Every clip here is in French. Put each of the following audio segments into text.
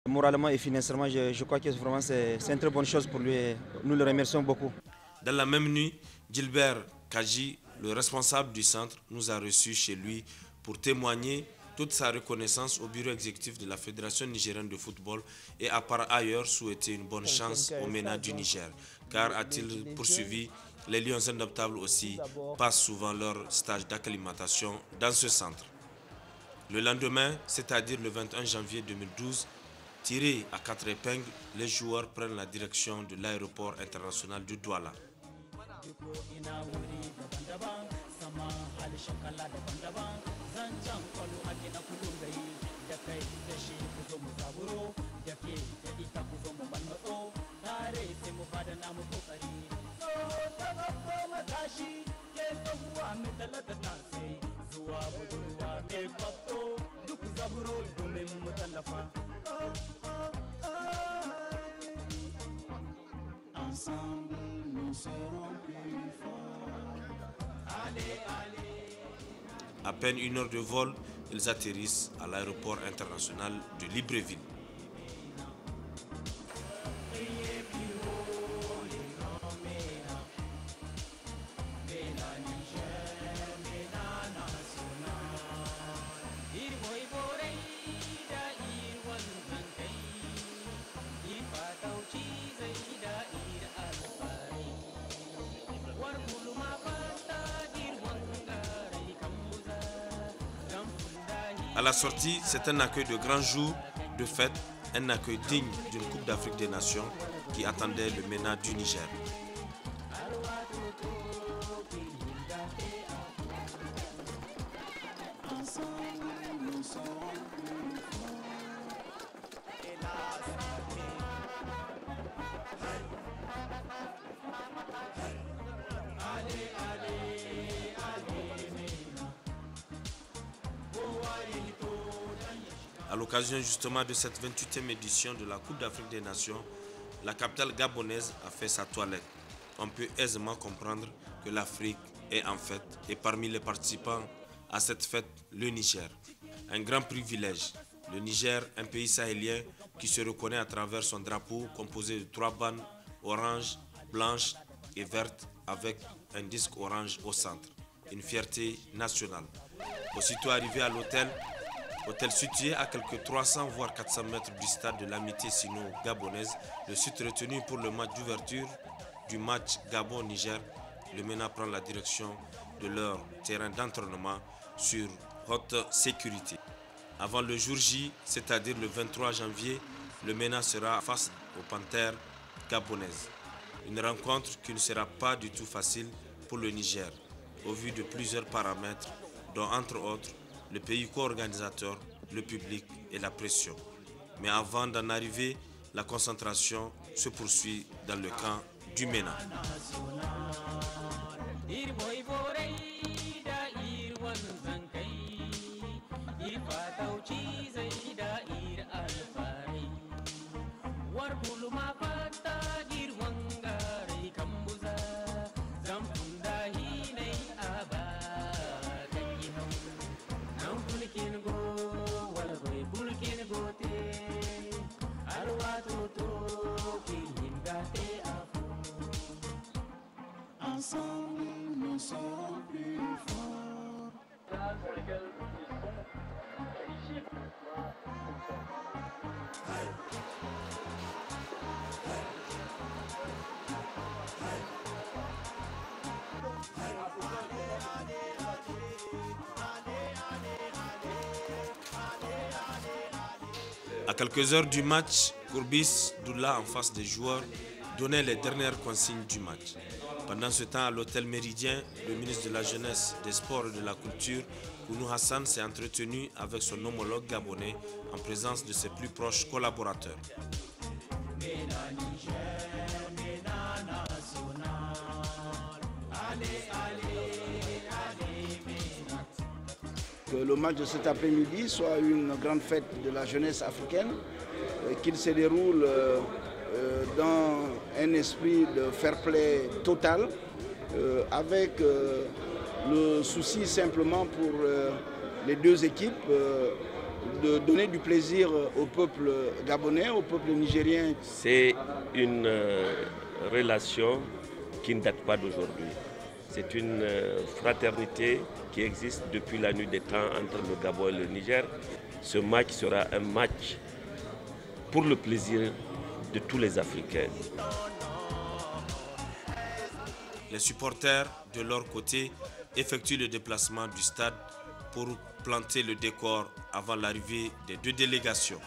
Moralement et financièrement, je crois que vraiment c'est une très bonne chose pour lui et nous le remercions beaucoup. Dans la même nuit, Gilbert Kaji, le responsable du centre, nous a reçus chez lui pour témoigner toute sa reconnaissance au bureau exécutif de la Fédération nigérienne de football et a par ailleurs souhaité une bonne chance au MENA du Niger. Car, a-t-il poursuivi, les Lions Indomptables aussi passent souvent leur stage d'acclimatation dans ce centre. Le lendemain, c'est-à-dire le 21 janvier 2012, tirés à 4 épingles, les joueurs prennent la direction de l'aéroport international de Douala. Ensemble, nous serons plus forts. Allez, allez. À peine une heure de vol, ils atterrissent à l'aéroport international de Libreville. À la sortie, c'est un accueil de grand jour, de fête, un accueil digne d'une Coupe d'Afrique des Nations qui attendait le MENA du Niger. À l'occasion justement de cette 28e édition de la Coupe d'Afrique des Nations, la capitale gabonaise a fait sa toilette. On peut aisément comprendre que l'Afrique est en fête et parmi les participants à cette fête, le Niger. Un grand privilège. Le Niger, un pays sahélien qui se reconnaît à travers son drapeau composé de 3 bandes orange, blanche et verte avec un disque orange au centre. Une fierté nationale. Aussitôt arrivé à l'hôtel situé à quelques 300 voire 400 mètres du stade de l'amitié sino-gabonaise, le site retenu pour le match d'ouverture du match Gabon-Niger, le MENA prend la direction de leur terrain d'entraînement sur haute sécurité. Avant le jour J, c'est-à-dire le 23 janvier, le MENA sera face aux Panthères gabonaises. Une rencontre qui ne sera pas du tout facile pour le Niger, au vu de plusieurs paramètres, dont entre autres le pays co-organisateur, le public et la pression. Mais avant d'en arriver, la concentration se poursuit dans le camp du MENA. Ensemble, nous serons plus forts. Pour lesquels ils sont éligibles. À quelques heures du match, Courbis Doula en face des joueurs donnait les dernières consignes du match. Pendant ce temps, à l'hôtel Méridien, le ministre de la Jeunesse, des Sports et de la Culture, Kounou Hassan, s'est entretenu avec son homologue gabonais en présence de ses plus proches collaborateurs. Que le match de cet après-midi soit une grande fête de la jeunesse africaine, qu'il se déroule dans un esprit de fair play total, avec le souci simplement pour les deux équipes de donner du plaisir au peuple gabonais, au peuple nigérien. C'est une relation qui ne date pas d'aujourd'hui. C'est une fraternité qui existe depuis la nuit des temps entre le Gabon et le Niger. Ce match sera un match pour le plaisir de tous les Africains. Les supporters, de leur côté, effectuent le déplacement du stade pour planter le décor avant l'arrivée des deux délégations.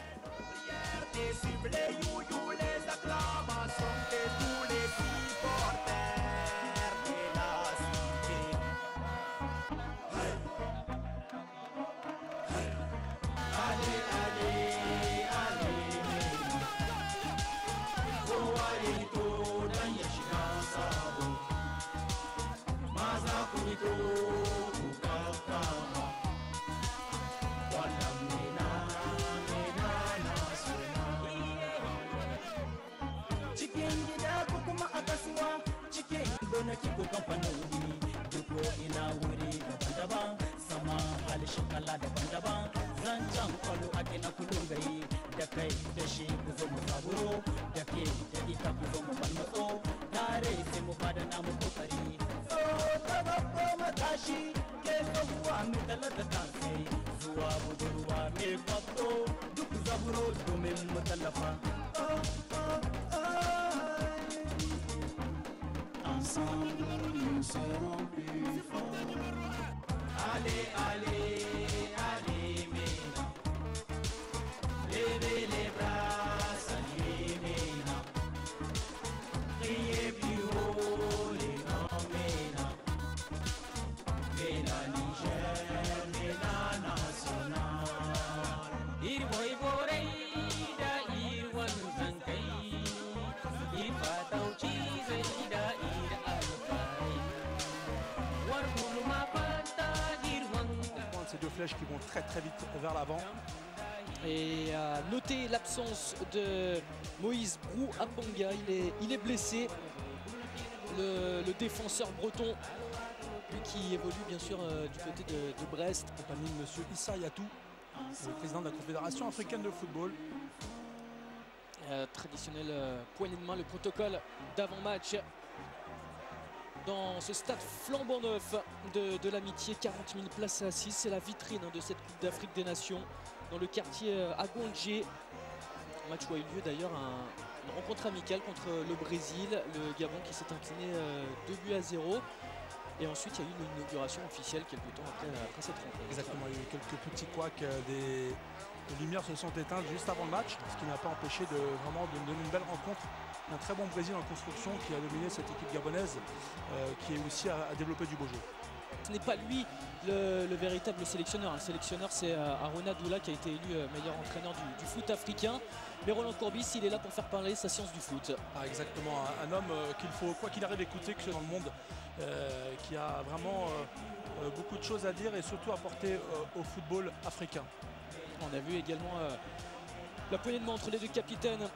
Ensemble, nous serons plus forts. Allez, allez, allez, maintenant. Levez les bras, saluez maintenant. Criez plus haut les noms maintenant. Mena Niger, Mena national. Irboy Boreida, Irwan Zankai. Ifatauchi Zaida, ces deux flèches qui vont très très vite vers l'avant. Et à noter l'absence de Moïse Brou Apanga, il est blessé. Le défenseur breton, lui qui évolue bien sûr du côté de Brest. Accompagné de monsieur Issa Yatou, le président de la Confédération africaine de football. Traditionnel poignée de main, le protocole d'avant-match dans ce stade flambant neuf de l'Amitié. 40 000 places assises, c'est la vitrine de cette Coupe d'Afrique des Nations dans le quartier à Gondjé. Match où a eu lieu d'ailleurs une rencontre amicale contre le Brésil, le Gabon qui s'est incliné 2-0. Et ensuite il y a eu une inauguration officielle quelques temps après cette rencontre. Exactement, il y a eu quelques petits couacs, les lumières se sont éteintes juste avant le match, ce qui n'a pas empêché de donner une belle rencontre. Un très bon Brésil en construction qui a dominé cette équipe gabonaise qui est aussi à développer du beau jeu. Ce n'est pas lui le véritable sélectionneur. Le sélectionneur, c'est Arona Doula qui a été élu meilleur entraîneur du foot africain. Mais Roland Courbis, il est là pour faire parler sa science du foot. Ah, exactement, un homme qu'il faut, quoi qu'il arrive, écouter que dans le monde, qui a vraiment beaucoup de choses à dire et surtout apporter au football africain. On a vu également la poignée de main entre les deux capitaines,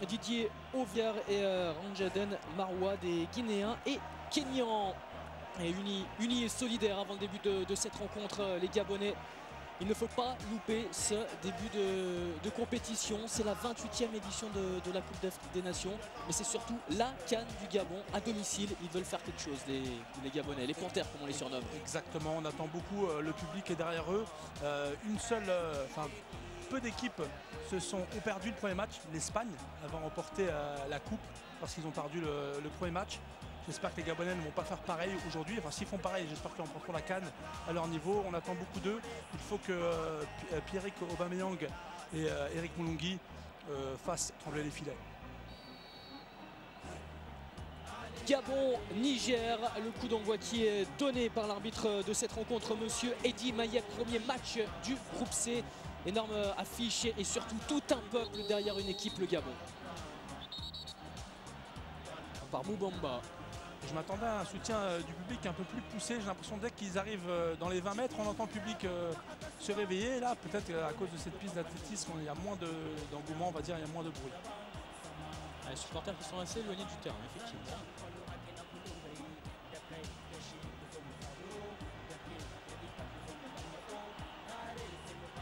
Didier Oviar et Ranjaden Marwa, des Guinéens et Kenyans. Et unis et solidaires avant le début de cette rencontre, les Gabonais. Il ne faut pas louper ce début de compétition. C'est la 28e édition de la Coupe d'Afrique des Nations. Mais c'est surtout la CAN du Gabon à domicile. Ils veulent faire quelque chose, les Gabonais, les Panthères comme on les surnomme. Exactement, on attend beaucoup, le public est derrière eux. Peu d'équipes ont perdu le premier match. L'Espagne avait remporté la coupe parce qu'ils ont perdu le premier match. J'espère que les Gabonais ne vont pas faire pareil aujourd'hui. Enfin, s'ils font pareil, j'espère qu'ils remporteront la CAN à leur niveau. On attend beaucoup d'eux. Il faut que Pierrick Aubameyang et Eric Moulungi fassent trembler les filets. Gabon-Niger, le coup d'envoi qui est donné par l'arbitre de cette rencontre, monsieur Eddy Mayek. Premier match du groupe C. Énorme affiche et surtout tout un peuple derrière une équipe, le Gabon. Par Moubamba. Je m'attendais à un soutien du public un peu plus poussé. J'ai l'impression dès qu'ils arrivent dans les 20 mètres, on entend le public se réveiller. Et là, peut-être à cause de cette piste d'athlétisme, il y a moins d'engouement, on va dire, il y a moins de bruit. Les supporters qui sont assez éloignés du terrain, effectivement.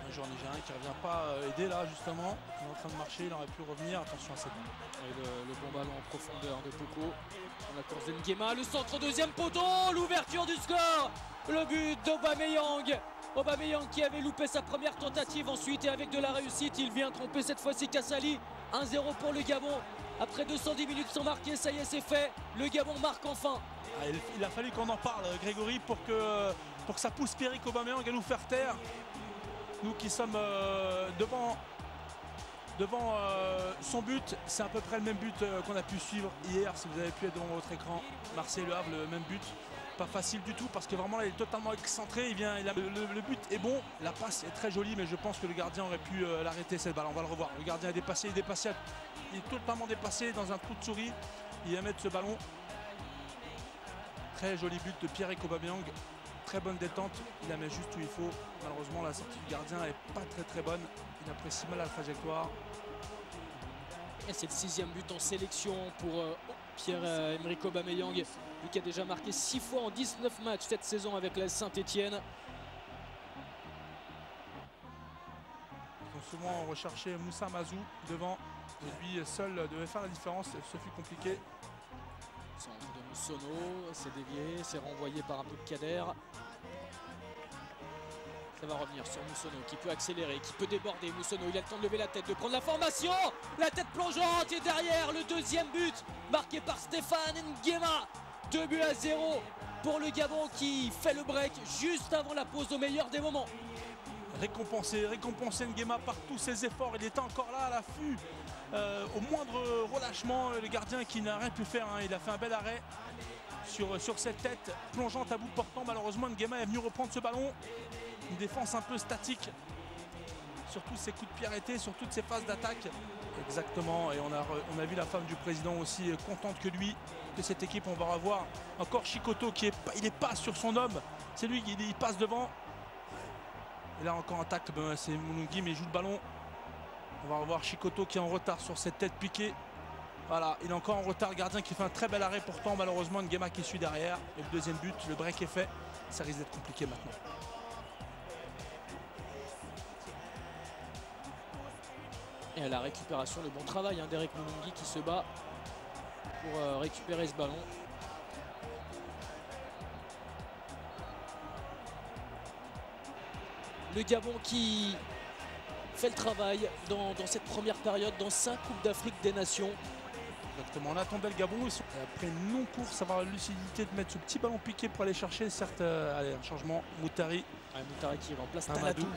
Un joueur nigérien qui ne revient pas aider là justement. Il est en train de marcher, il aurait pu revenir. Attention à cette balle. Et le bon ballon en profondeur de Poko. Dans la course d'Nguema, le centre deuxième poteau, l'ouverture du score. Le but d'Aubameyang. Aubameyang qui avait loupé sa première tentative ensuite et avec de la réussite, il vient tromper cette fois-ci Kassali. 1-0 pour le Gabon. Après 210 minutes sans marquer, ça y est, c'est fait. Le Gabon marque enfin. Ah, il a fallu qu'on en parle, Grégory, pour que ça pousse Pierre-Emerick Aubameyang à nous faire taire. Nous qui sommes devant son but, c'est à peu près le même but qu'on a pu suivre hier, si vous avez pu être devant votre écran. Marseille-Le Havre, le même but. Pas facile du tout parce que vraiment là, il est totalement excentré. Le but est bon, la passe est très jolie, mais je pense que le gardien aurait pu l'arrêter cette balle. On va le revoir. Le gardien est dépassé, il est totalement dépassé dans un trou de souris. Il va mettre ce ballon. Très joli but de Pierre-Emerick Aubameyang. Très bonne détente, il la met juste où il faut. Malheureusement, la sortie du gardien n'est pas très bonne. Il apprécie mal la trajectoire. Et c'est le 6e but en sélection pour Pierre-Emerick Aubameyang, lui qui a déjà marqué 6 fois en 19 matchs cette saison avec la Saint-Etienne. Ils ont souvent recherché Moussa Mazou devant. Et lui seul devait faire la différence, ce fut compliqué. Centre de Moussono, c'est dévié, c'est renvoyé par Abdelkader. Ça va revenir sur Moussono qui peut accélérer, qui peut déborder. Moussono, il a le temps de lever la tête, de prendre la formation. La tête plongeante et derrière le 2e but marqué par Stéphane Nguema. 2-0 pour le Gabon qui fait le break juste avant la pause au meilleur des moments. Récompenser Nguema par tous ses efforts. Il était encore là à l'affût. Au moindre relâchement, le gardien qui n'a rien pu faire, hein. Il a fait un bel arrêt sur cette tête plongeante à bout portant. Malheureusement, Nguema est venu reprendre ce ballon. Une défense un peu statique sur tous ses coups de pied arrêtés, sur toutes ses phases d'attaque. Exactement, et on a vu la femme du président aussi contente que lui, que cette équipe. On va revoir encore Chikoto qui il est pas sur son homme. C'est lui qui passe devant. Et là encore un tacle, c'est Moulungi mais il joue le ballon. On va revoir Chikoto qui est en retard sur cette tête piquée. Voilà, il est encore en retard, le gardien qui fait un très bel arrêt pourtant. Malheureusement, Nguema qui suit derrière. Et le 2e but, le break est fait. Ça risque d'être compliqué maintenant. Et à la récupération, le bon travail d'Eric Moulungi qui se bat pour récupérer ce ballon. Le Gabon qui fait le travail dans cette première période, dans 5 Coupes d'Afrique des Nations. Exactement, on attendait le Gabon. Après une non-course, avoir la lucidité de mettre ce petit ballon piqué pour aller chercher, certes, allez, un changement. Moutari. Moutari qui remplace Talatou.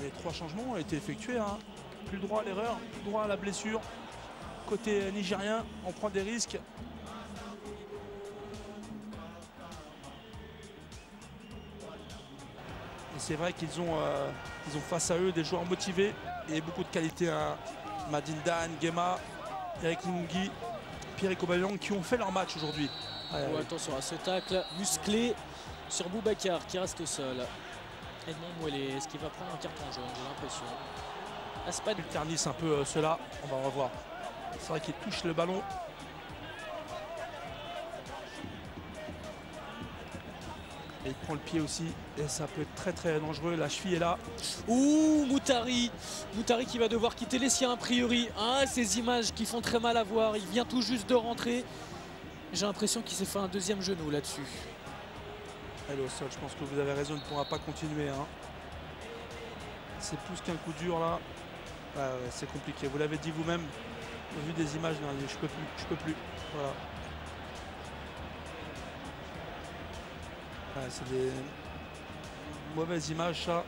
Les 3 changements ont été effectués. Hein. Plus le droit à l'erreur, plus le droit à la blessure. Côté nigérien, on prend des risques. Et c'est vrai qu'ils ont face à eux des joueurs motivés et beaucoup de qualité. Hein. Madinda, Nguema, Eric Moulungi, Pierre-Emerick Aubameyang qui ont fait leur match aujourd'hui. Oh, attention à ce tacle musclé sur Boubacar qui reste au sol. Edmond Mouelé, est-ce qu'il va prendre un carton jaune? J'ai l'impression. Aspan. Il ternisse un peu cela, on va revoir. C'est vrai qu'il touche le ballon. Et il prend le pied aussi. Et ça peut être très dangereux. La cheville est là. Ouh, Moutari. Moutari qui va devoir quitter les siens a priori. Ah, ces images qui font très mal à voir. Il vient tout juste de rentrer. J'ai l'impression qu'il s'est fait un 2e genou là-dessus. Elle est au sol, je pense que vous avez raison, il ne pourra pas continuer. Hein. C'est plus qu'un coup dur là. Ouais, c'est compliqué, vous l'avez dit vous-même. Au vu des images, non, je peux plus. Voilà. Ouais, c'est des mauvaises images ça.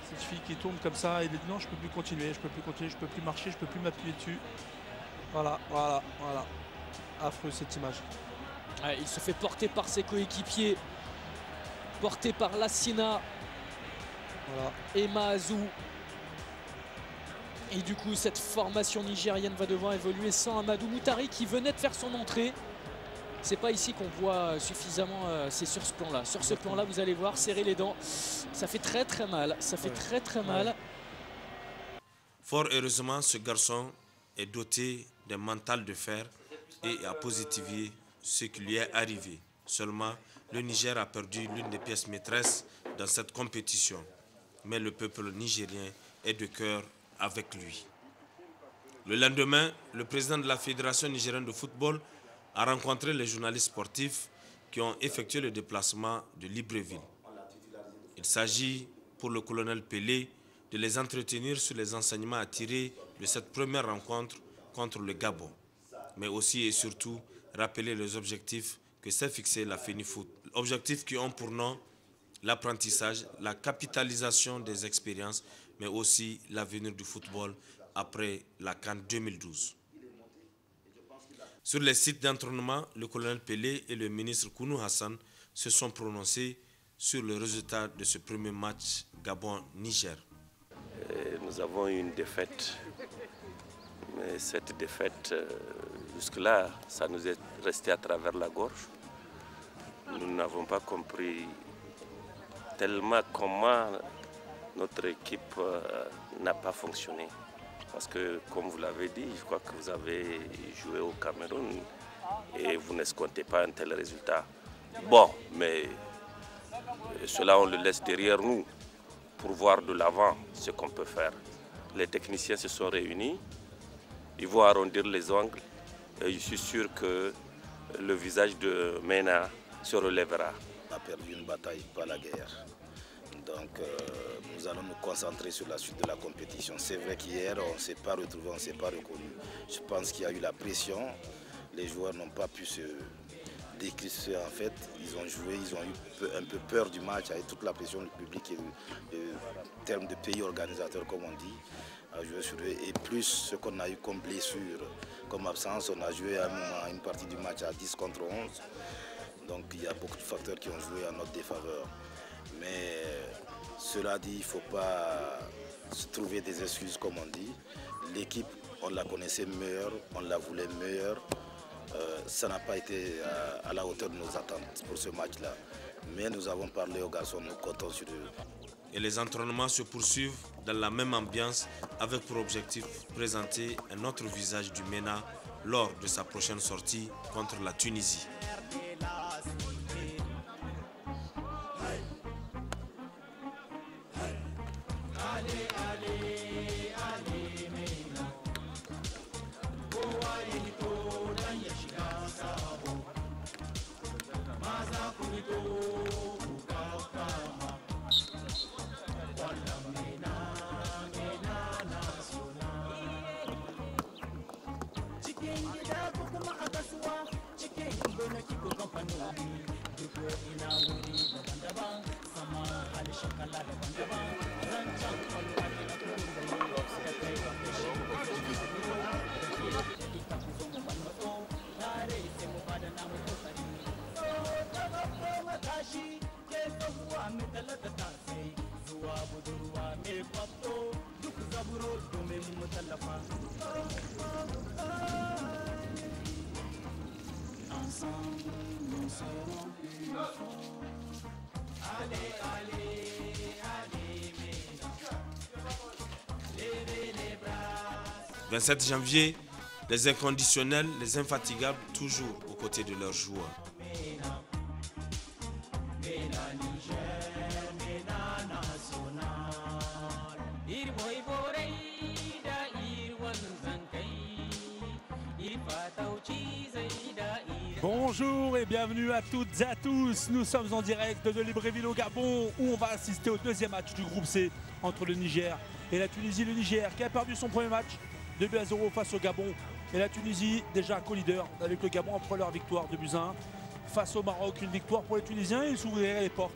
Cette fille qui tourne comme ça, il dit non, je peux plus continuer, je peux plus marcher, je peux plus m'appuyer dessus. Voilà. Affreux cette image. Ouais, il se fait porter par ses coéquipiers. Porté par Lassina. Voilà. Et Maazou. Et du coup, cette formation nigérienne va devoir évoluer sans Amadou Moutari qui venait de faire son entrée. C'est pas ici qu'on voit suffisamment, c'est sur ce plan-là. Sur ce plan-là, vous allez voir, serrer les dents. Ça fait très mal. Ça fait très mal. Fort heureusement, ce garçon est doté d'un mental de fer et a positivé ce qui lui est arrivé. Seulement, le Niger a perdu l'une des pièces maîtresses dans cette compétition, mais le peuple nigérien est de cœur avec lui. Le lendemain, le président de la Fédération nigérienne de football a rencontré les journalistes sportifs qui ont effectué le déplacement de Libreville. Il s'agit pour le colonel Pelé de les entretenir sur les enseignements à tirer de cette première rencontre contre le Gabon, mais aussi et surtout rappeler les objectifs que s'est fixé la FENIFOOT. Objectifs qui ont pour nom l'apprentissage, la capitalisation des expériences, mais aussi l'avenir du football après la CAN 2012. Sur les sites d'entraînement, le colonel Pelé et le ministre Kounou Hassan se sont prononcés sur le résultat de ce premier match Gabon-Niger. Nous avons eu une défaite, mais cette défaite, jusque-là, ça nous est resté à travers la gorge. Nous n'avons pas compris tellement comment notre équipe n'a pas fonctionné. Parce que, comme vous l'avez dit, je crois que vous avez joué au Cameroun et vous n'escomptez pas un tel résultat. Bon, mais cela, on le laisse derrière nous pour voir de l'avant ce qu'on peut faire. Les techniciens se sont réunis, ils vont arrondir les ongles et je suis sûr que le visage de Mena se relèvera. On a perdu une bataille, pas la guerre. Donc nous allons nous concentrer sur la suite de la compétition. C'est vrai qu'hier on ne s'est pas retrouvé, on ne s'est pas reconnu. Je pense qu'il y a eu la pression, les joueurs n'ont pas pu se décrisper en fait. Ils ont joué, ils ont eu un peu peur du match avec toute la pression du public et en termes de pays organisateurs comme on dit, à jouer sur eux. Et plus ce qu'on a eu comme blessure, comme absence, on a joué à un moment une partie du match à 10 contre 11. Donc il y a beaucoup de facteurs qui ont joué en notre défaveur. Mais cela dit, il ne faut pas se trouver des excuses comme on dit. L'équipe, on la connaissait meilleure, on la voulait meilleure. Ça n'a pas été à la hauteur de nos attentes pour ce match-là. Mais nous avons parlé aux garçons, nous comptons sur eux. Et les entraînements se poursuivent dans la même ambiance avec pour objectif présenter un autre visage du MENA lors de sa prochaine sortie contre la Tunisie. Le 27 janvier, les inconditionnels, les infatigables, toujours aux côtés de leurs joueurs. Bonjour et bienvenue à toutes et à tous. Nous sommes en direct de Libreville au Gabon où on va assister au deuxième match du groupe C entre le Niger et la Tunisie. Le Niger qui a perdu son premier match 2-0 face au Gabon et la Tunisie déjà co-leader avec le Gabon après leur victoire 2-1 face au Maroc. Une victoire pour les Tunisiens et ils s'ouvriraient les portes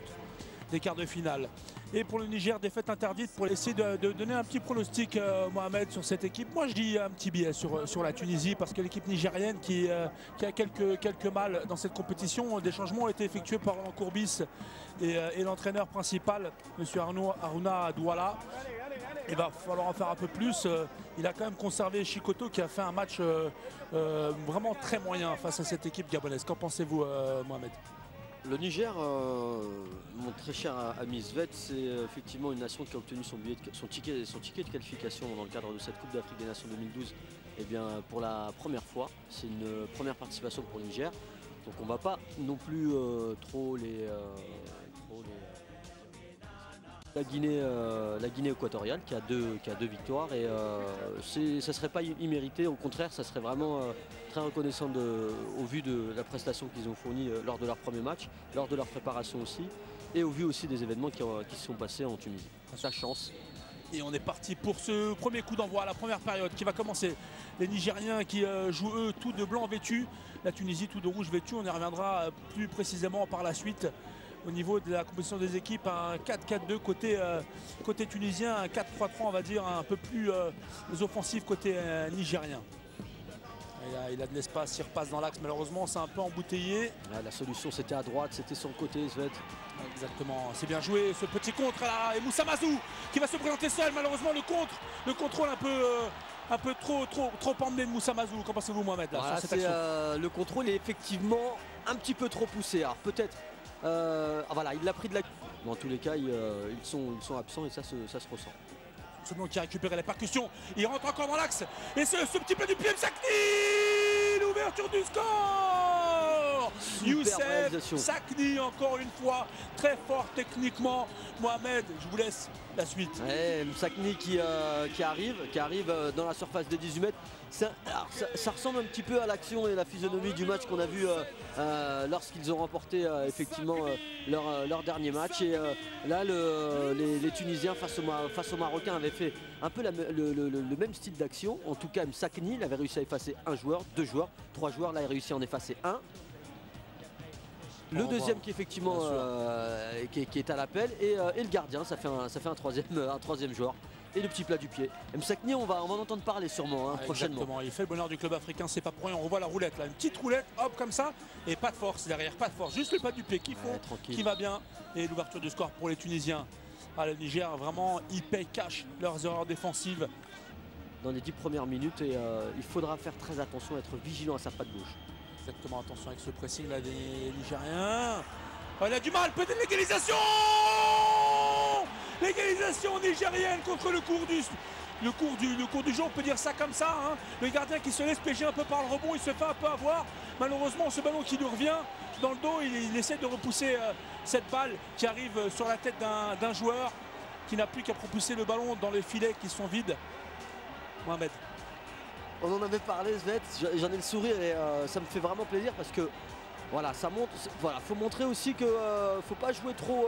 des quarts de finale. Et pour le Niger, défaite interdite pour essayer de donner un petit pronostic, Mohamed, sur cette équipe. Moi, je dis un petit billet sur la Tunisie parce que l'équipe nigérienne qui a quelques mal dans cette compétition. Des changements ont été effectués par Laurent Courbis et l'entraîneur principal, M. Aruna Douala. Il va falloir en faire un peu plus. Il a quand même conservé Chikoto qui a fait un match vraiment très moyen face à cette équipe gabonaise. Qu'en pensez-vous, Mohamed ? Le Niger, mon très cher ami Svet, c'est effectivement une nation qui a obtenu son ticket de qualification dans le cadre de cette Coupe d'Afrique des Nations 2012. Et bien, pour la première fois, c'est une première participation pour le Niger. Donc on ne va pas non plus trop les La Guinée équatoriale qui a deux victoires et ça ne serait pas immérité, au contraire ça serait vraiment très reconnaissant au vu de la prestation qu'ils ont fournie lors de leur premier match, lors de leur préparation aussi et au vu aussi des événements qui se sont passés en Tunisie. Sa chance. Et on est parti pour ce premier coup d'envoi, la première période qui va commencer. Les Nigériens qui jouent eux tout de blanc vêtu, la Tunisie tout de rouge vêtu. On y reviendra plus précisément par la suite. Au niveau de la composition des équipes, un 4-4-2 côté tunisien, un 4-3-3 on va dire un peu plus offensif côté nigérien. Et il a de l'espace, il repasse dans l'axe, malheureusement c'est un peu embouteillé. La solution c'était à droite, c'était sur le côté Svet. Exactement, c'est bien joué ce petit contre là, et Moussa Mazou qui va se présenter seul, malheureusement le contrôle un peu trop emmené de Moussa Mazou. Qu'en pensez-vous Mohamed là, voilà, sur cette action le contrôle est effectivement un petit peu trop poussé, alors peut-être voilà, il l'a pris de la... Dans tous les cas, ils sont absents et ça se ressent. Celui qui a récupéré la percussion, il rentre encore dans l'axe. Et ce petit plat du pied de Sakni, l'ouverture du score. Youssef Sakni, encore une fois, très fort techniquement. Mohamed, je vous laisse la suite. Ouais, Sakni qui arrive dans la surface des 18 mètres. Ça ressemble un petit peu à l'action et la physionomie du match qu'on a vu lorsqu'ils ont remporté effectivement leur dernier match. Et là, les Tunisiens face aux Marocains avaient fait un peu le même style d'action. En tout cas, Sakni, il avait réussi à effacer un joueur, 2 joueurs, 3 joueurs. Là, il a réussi à en effacer un. Le deuxième qui effectivement qui est à l'appel et le gardien, ça fait un troisième joueur. Et le petit plat du pied. Sakni, on va en entendre parler sûrement prochainement. Exactement, il fait le bonheur du club africain, c'est pas pour rien. On revoit la roulette là, une petite roulette, hop comme ça, et pas de force derrière, pas de force, juste le plat du pied qu'il faut, qui va bien. Et l'ouverture du score pour les Tunisiens. Le Niger, vraiment, ils payent cash leurs erreurs défensives. Dans les 10 premières minutes, et il faudra faire très attention, être vigilant à sa patte gauche. Exactement, attention avec ce pressing là des Nigériens. Il a du mal, peut-être l'égalisation. L'égalisation nigérienne contre le cours du jeu, on peut dire ça comme ça. Hein. Le gardien qui se laisse pêcher un peu par le rebond, il se fait un peu avoir. Malheureusement, ce ballon qui lui revient dans le dos, il essaie de repousser cette balle qui arrive sur la tête d'un joueur qui n'a plus qu'à propulser le ballon dans les filets qui sont vides. Mohamed. On en avait parlé, Svet, j'en ai le sourire et ça me fait vraiment plaisir parce que voilà, ça montre, voilà, faut montrer aussi que faut pas jouer trop.